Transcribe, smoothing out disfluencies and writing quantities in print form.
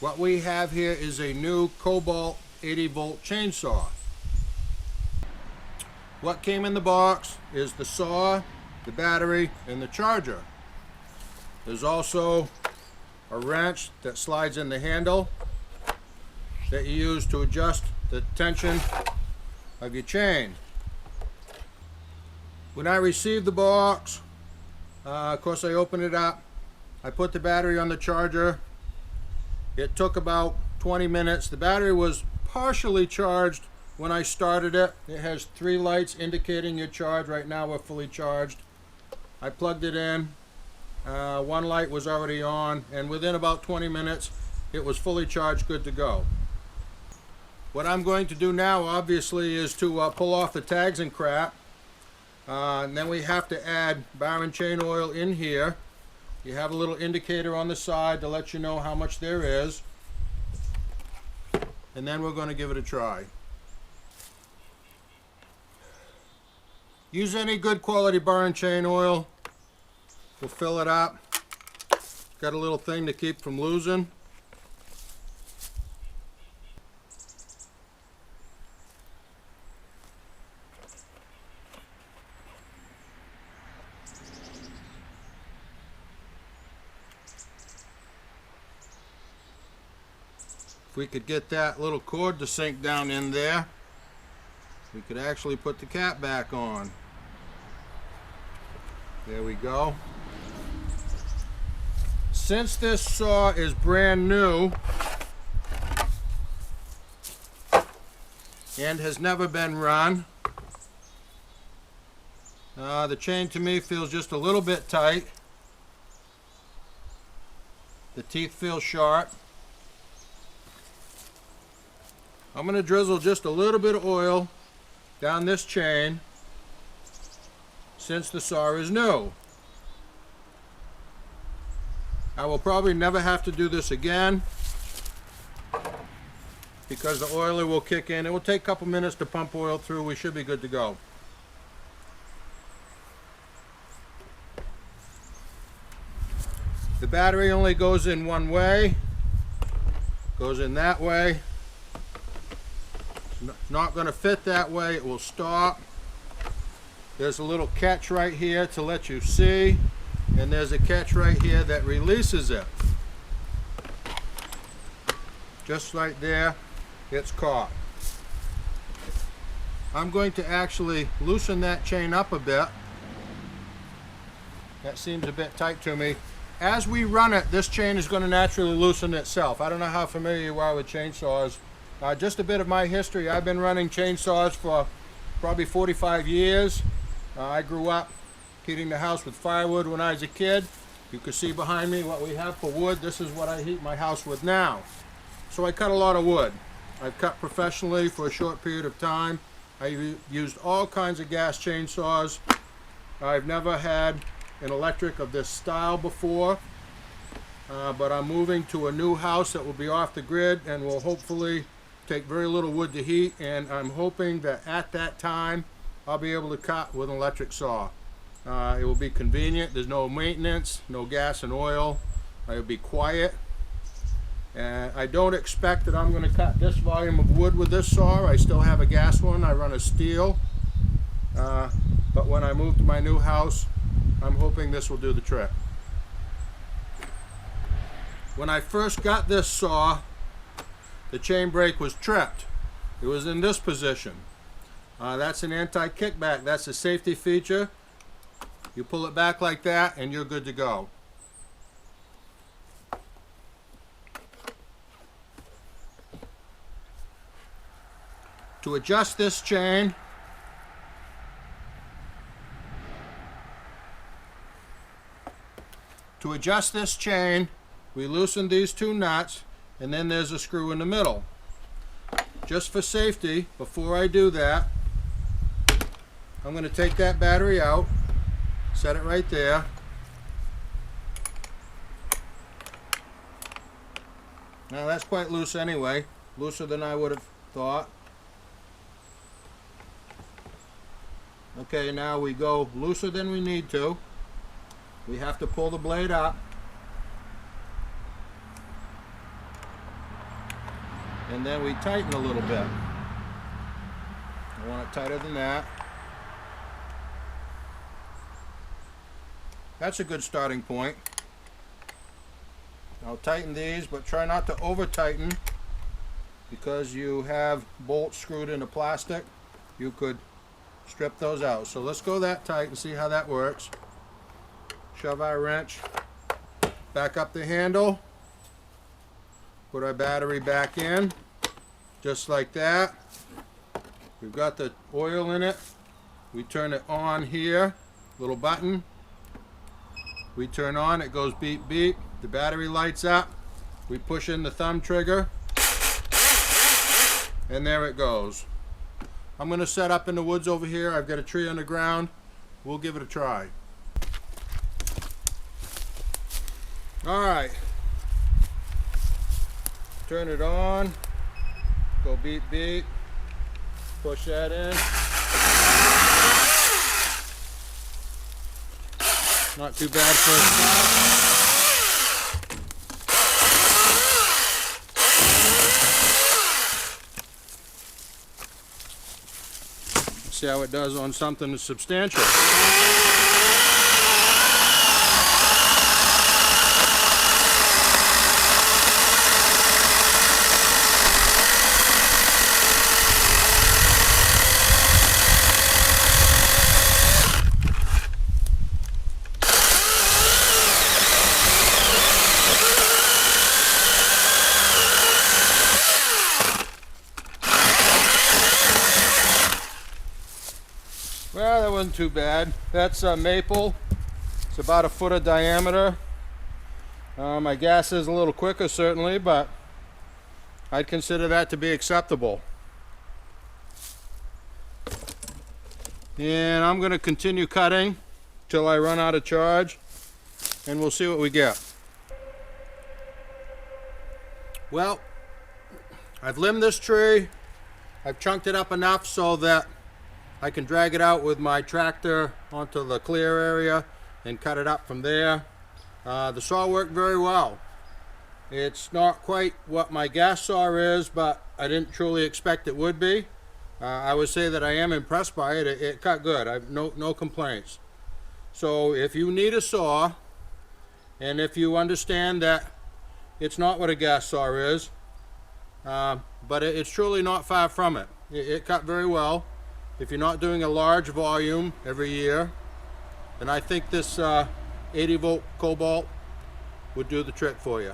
What we have here is a new Kobalt 80-volt chainsaw. What came in the box is the saw, the battery, and the charger. There's also a wrench that slides in the handle that you use to adjust the tension of your chain. When I received the box, of course I opened it up, I put the battery on the charger. It took about 20 minutes. The battery was partially charged when I started it. It has 3 lights indicating your charge. Right now we're fully charged. I plugged it in. 1 light was already on, and within about 20 minutes it was fully charged, good to go. What I'm going to do now obviously is to pull off the tags and crap, and then we have to add bar and chain oil in here. You have a little indicator on the side to let you know how much there is, and then we're going to give it a try. Use any good quality bar and chain oil. We'll fill it up. Got a little thing to keep from losing. If we could get that little cord to sink down in there, we could actually put the cap back on. There we go. Since this saw is brand new and has never been run, the chain to me feels just a little bit tight. The teeth feel sharp. I'm going to drizzle just a little bit of oil down this chain since the saw is new. I will probably never have to do this again because the oiler will kick in. It will take a couple minutes to pump oil through. We should be good to go. The battery only goes in one way, goes in that way. Not going to fit that way, it will stop. There's a little catch right here to let you see, and there's a catch right here that releases it. Just right there, it's caught. I'm going to actually loosen that chain up a bit. That seems a bit tight to me. As we run it, this chain is going to naturally loosen itself. I don't know how familiar you are with chainsaws. Just a bit of my history. I've been running chainsaws for probably 45 years. I grew up heating the house with firewood when I was a kid. You can see behind me what we have for wood. This is what I heat my house with now. So I cut a lot of wood. I've cut professionally for a short period of time. I've used all kinds of gas chainsaws. I've never had an electric of this style before, but I'm moving to a new house that will be off the grid and will hopefully take very little wood to heat, and I'm hoping that at that time I'll be able to cut with an electric saw. It will be convenient. There's no maintenance, no gas and oil. It'll be quiet, and I don't expect that I'm going to cut this volume of wood with this saw. I still have a gas one. I run a steel, but when I move to my new house, I'm hoping this will do the trick. When I first got this saw, the chain brake was tripped. It was in this position. That's an anti-kickback. That's a safety feature. You pull it back like that and you're good to go. To adjust this chain, we loosen these 2 nuts, and then there's a screw in the middle. Just for safety, before I do that, I'm going to take that battery out, set it right there. Now that's quite loose anyway, looser than I would have thought. Okay, now we go looser than we need to. We have to pull the blade up. and then we tighten a little bit. I want it tighter than that. That's a good starting point. I'll tighten these, but try not to over tighten, because you have bolts screwed into plastic. You could strip those out. So let's go that tight and see how that works. Shove our wrench back up the handle, put our battery back in, just like that. We've got the oil in it. We turn it on here, little button. We turn on, it goes beep beep. The battery lights up. We push in the thumb trigger, and there it goes. I'm going to set up in the woods over here. I've got a tree on the ground. We'll give it a try. Alright. Turn it on. Go beep beep. Push that in. Not too bad for a start. See how it does on something that's substantial. Well, that wasn't too bad. That's maple. It's about 1 foot of diameter. My gas is a little quicker, certainly, but I'd consider that to be acceptable. And I'm going to continue cutting till I run out of charge, and we'll see what we get. Well, I've limbed this tree. I've chunked it up enough so that I can drag it out with my tractor onto the clear area and cut it up from there. The saw worked very well. It's not quite what my gas saw is, but I didn't truly expect it would be. I would say that I am impressed by it. It cut good. I've no complaints. So if you need a saw, and if you understand that it's not what a gas saw is, but it's truly not far from it. It cut very well. If you're not doing a large volume every year, then I think this 80 volt Kobalt would do the trick for you.